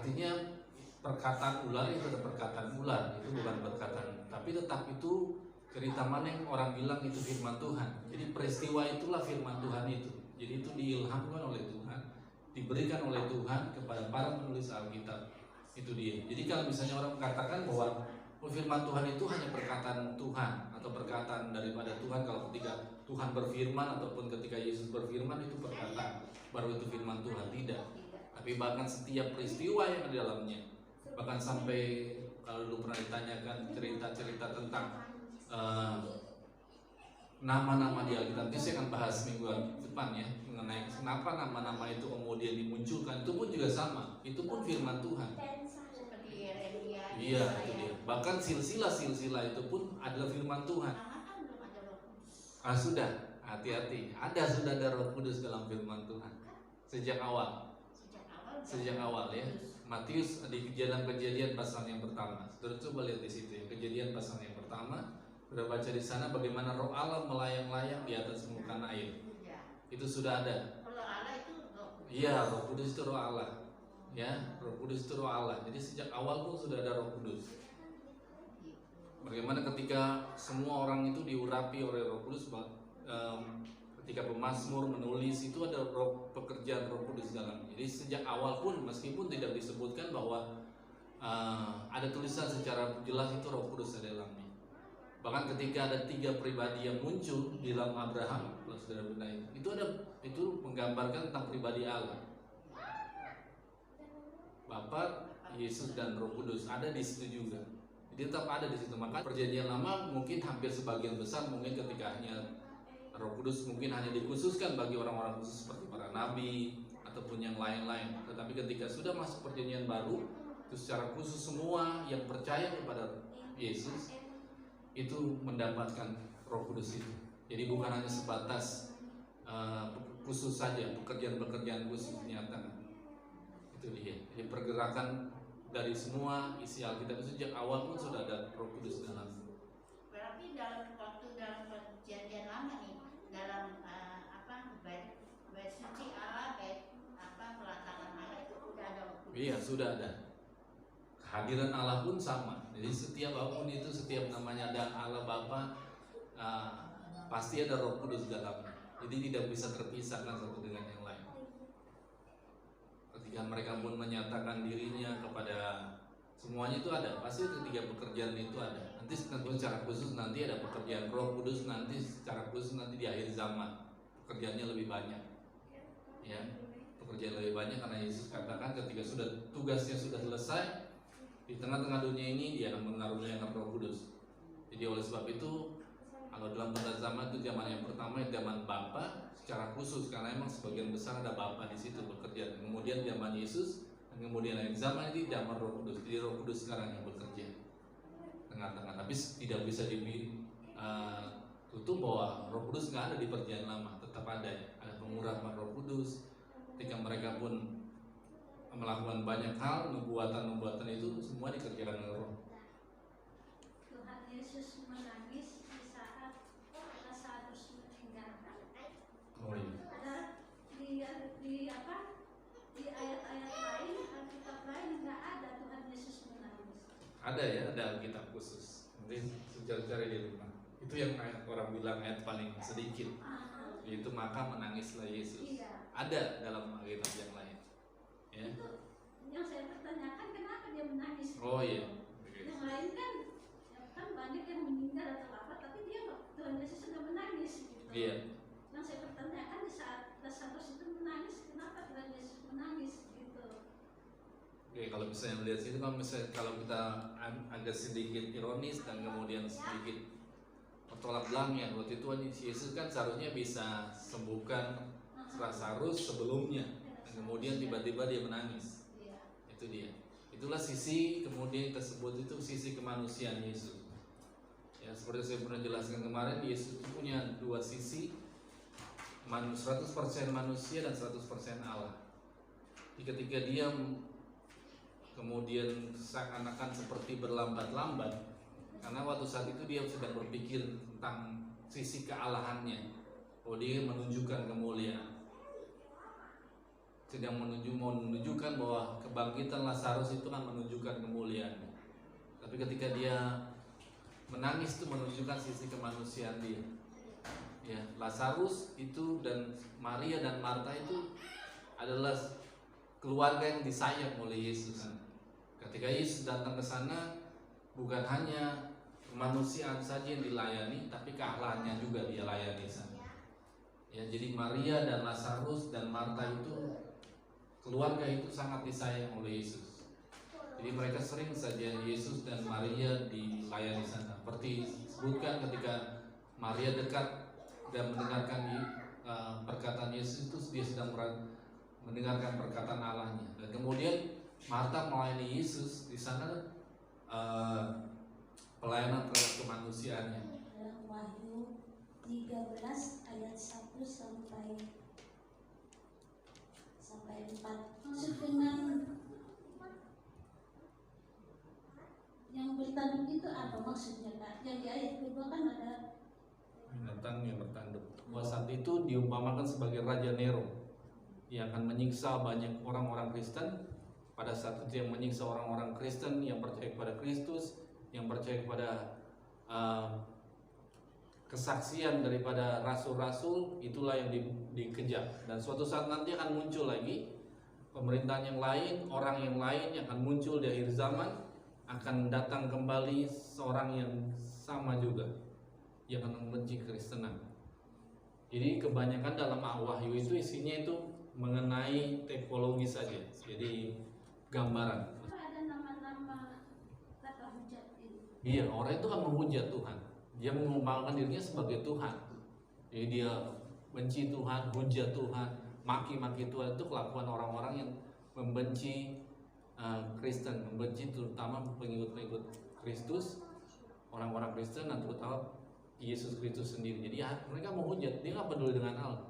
artinya perkataan ular itu ada perkataan ular, itu bukan perkataan, tapi tetap itu cerita mana yang orang bilang itu firman Tuhan. Jadi peristiwa itulah firman Tuhan itu. Jadi itu diilhamkan oleh Tuhan, diberikan oleh Tuhan kepada para penulis Alkitab. Itu dia. Jadi kalau misalnya orang mengatakan bahwa firman Tuhan itu hanya perkataan Tuhan atau perkataan daripada Tuhan, kalau ketika Tuhan berfirman ataupun ketika Yesus berfirman itu perkataan, baru itu firman Tuhan, tidak. Tapi bahkan setiap peristiwa yang ada di dalamnya, bahkan sampai kalau dulu pernah ditanyakan cerita-cerita tentang nama-nama di Alkitab, nanti saya akan bahas minggu depan ya, mengenai kenapa nama-nama itu kemudian dimunculkan. Itu pun juga sama, itu pun firman Tuhan. Iya, itu dia. Bahkan silsilah itu pun adalah firman Tuhan. Sudah, hati-hati. Sudah ada Roh Kudus dalam firman Tuhan sejak awal ya. Matius di Kejadian pasal yang pertama. Saudara coba lihat di situ ya, Kejadian pasal yang pertama. Sudah baca di sana bagaimana Roh Allah melayang-layang di atas permukaan air. Itu sudah ada. Roh Allah itu Iya, Roh Kudus itu Roh Allah. Ya, Roh Kudus itu Roh Allah. Jadi sejak awal pun sudah ada Roh Kudus. Bagaimana ketika semua orang itu diurapi oleh Roh Kudus, ketika pemazmur menulis itu ada pekerjaan Roh Kudus dalam. Jadi sejak awal pun meskipun tidak disebutkan bahwa ada tulisan secara jelas itu Roh Kudus ada dalamnya. Bahkan ketika ada 3 pribadi yang muncul di dalam Abraham, kalau saudara benar itu menggambarkan tentang pribadi Allah. Bapa, Yesus dan Roh Kudus ada di situ juga. Jadi tetap ada di situ. Maka perjanjian lama mungkin hampir sebagian besar mungkin ketika hanya Roh Kudus mungkin hanya dikhususkan bagi orang-orang khusus seperti para nabi ataupun yang lain-lain. Tetapi ketika sudah masuk perjanjian baru, itu secara khusus semua yang percaya kepada Yesus itu mendapatkan Roh Kudus itu. Jadi bukan hanya sebatas khusus saja, pekerjaan-pekerjaan khusus dinyatakan. Itu dia. Jadi pergerakan dari semua isi Alkitab itu sejak awal pun sudah ada Roh Kudus dalam. Berarti dalam perjanjian lama nih, dalam bait suci Allah, pelataran Allah itu sudah ada Roh Kudus. Iya, sudah ada. Kehadiran Allah pun sama. Jadi setiap apapun itu, setiap namanya ada Allah Bapa, pasti ada Roh Kudus dalamnya. Jadi tidak bisa terpisahkan satu dengan yang lain. Ketika mereka pun menyatakan dirinya kepada semuanya itu ada, pasti ketiga pekerjaan itu ada. Nanti secara khusus nanti ada pekerjaan Roh Kudus, nanti secara khusus nanti di akhir zaman pekerjaannya lebih banyak. Ya, pekerjaan lebih banyak karena Yesus katakan ketika tugasnya sudah selesai, di tengah-tengah dunia ini dia akan mengaruniakan Roh Kudus. Jadi oleh sebab itu, kalau dalam tanda zaman itu zaman yang pertama zaman Bapa secara khusus karena memang sebagian besar ada Bapa di situ bekerja. Kemudian zaman Yesus dan kemudian akhir zaman ini zaman Roh Kudus. Jadi Roh Kudus sekarang yang bekerja tengah-tengah. Tapi tidak bisa tutup bahwa Roh Kudus nggak ada di perjanjian lama, tetap ada. Ada pengurapan Roh Kudus. Ketika mereka pun melakukan banyak hal, nubuatan itu semua dikerjakan oleh Roh. Tuhan Yesus menangis di saat Lazarus meninggal. Oh iya. Ada di ayat-ayat lain, Alkitab lain nggak ada Tuhan Yesus menangis. Ada ya, ada Alkitab khusus. Nanti cari di rumah. Itu yang orang bilang ayat paling sedikit. Yaitu maka menangislah Yesus. Iya. Ada dalam Alkitab yang lain. Ya. Itu yang saya pertanyakan kenapa dia menangis. Oh iya. Yang lain kan banyak yang meninggal atau apa, tapi dia Tuhan Yesus sudah menangis gitu. Iya. Yang saya pertanyakan di saat Lazarus itu menangis, kenapa Tuhan Yesus menangis gitu. Oke, kalau misalnya melihat situ, kalau kita agak sedikit ironis dan kemudian sedikit bertolak belakang ya, waktu itu Yesus kan seharusnya bisa sembuhkan Lazarus sebelumnya, dan kemudian tiba-tiba dia menangis. Itu dia. Itulah sisi kemudian tersebut itu sisi kemanusiaan Yesus. Ya, seperti saya pernah jelaskan kemarin, Yesus itu punya dua sisi, 100% manusia dan 100% Allah. Jadi ketika dia kemudian seakan-akan seperti berlambat-lambat, karena waktu saat itu dia sedang berpikir tentang sisi kealahannya, bahwa dia menunjukkan kemuliaan. sedang menunjukkan bahwa kebangkitan Lazarus itu kan menunjukkan kemuliaannya. Tapi ketika dia menangis itu menunjukkan sisi kemanusiaan dia. Ya, Lazarus itu dan Maria dan Marta itu adalah keluarga yang disayang oleh Yesus. Ketika Yesus datang ke sana, bukan hanya kemanusiaan saja yang dilayani, tapi keahlahannya juga dia layani sana. Ya, jadi Maria dan Lazarus dan Marta itu, keluarga itu sangat disayang oleh Yesus. Jadi mereka sering saja Yesus dan Maria dilayani sana. Seperti disebutkan ketika Maria dekat dan mendengarkan perkataan Yesus, itu dia sedang mendengarkan perkataan Allahnya. Dan kemudian Marta melayani Yesus di sana, pelayanan terhadap kemanusiaannya. Dalam Wahyu 13 ayat 1 sampai 4. Maksud dengan yang bertanduk itu apa maksudnya, Kak? Yang di ayat kedua kan ada Binatang yang bertanduk. Saat itu diumpamakan sebagai Raja Nero yang akan menyiksa banyak orang-orang Kristen. Pada saat itu yang menyiksa orang-orang Kristen yang percaya kepada Kristus, yang percaya kepada kesaksian daripada rasul-rasul, itulah yang dikejar. Dan suatu saat nanti akan muncul lagi pemerintahan yang lain, orang yang lain yang akan muncul di akhir zaman, akan datang kembali seorang yang sama juga, yang akan membenci Kristenan. Jadi kebanyakan dalam Wahyu itu isinya itu mengenai teknologi saja, jadi gambaran. ada nama-nama kata hujat ini. Iya, orang itu kan menghujat Tuhan. Dia mengumpulkan dirinya sebagai Tuhan. Jadi dia benci Tuhan, hujat Tuhan, maki-maki Tuhan. Itu kelakuan orang-orang yang membenci Kristen, membenci terutama pengikut-pengikut Kristus, orang-orang Kristen dan terutama Yesus Kristus sendiri. Jadi mereka menghujat, dia nggak peduli dengan Allah.